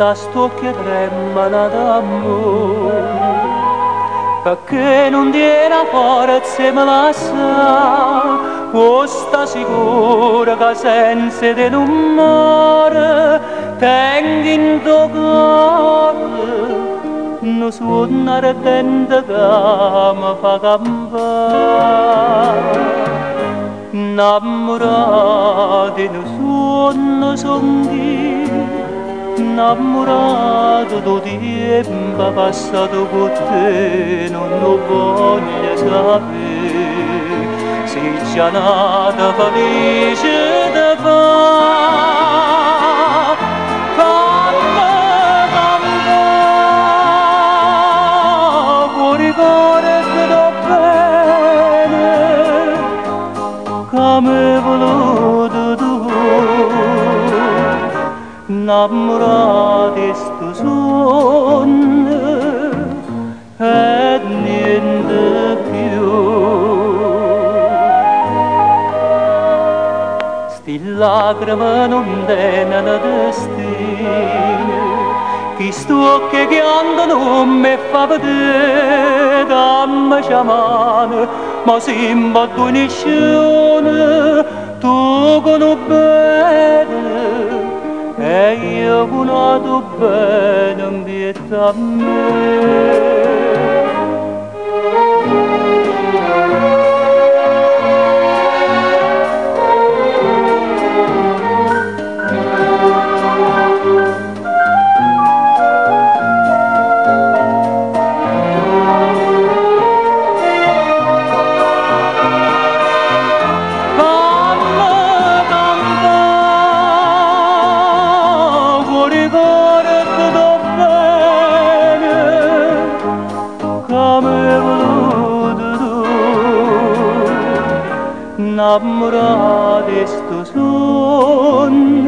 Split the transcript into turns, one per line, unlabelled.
sta stocchia tremano d'amore, perché non tiene forza me la sa, o sta sicura che senza di non muore, tengo in tuo cuore, non suona ardente che mi fa campare. Innamorati non suono songhi, innamorato del tempo passato con te, non lo voglio sapere, sei già nata felice da fare, fammi campare, cuore cuore che do bene, come voluto tu. Innamorati sto sogno e niente più. Sti lacrime non tengono destino, chi sto che pianto non mi fa vedere, dammi la mano, ma sembra tu nessuno, tu conosci bene. E io conosco bene in vita a me. Come voluto tu, innamorati sto sogno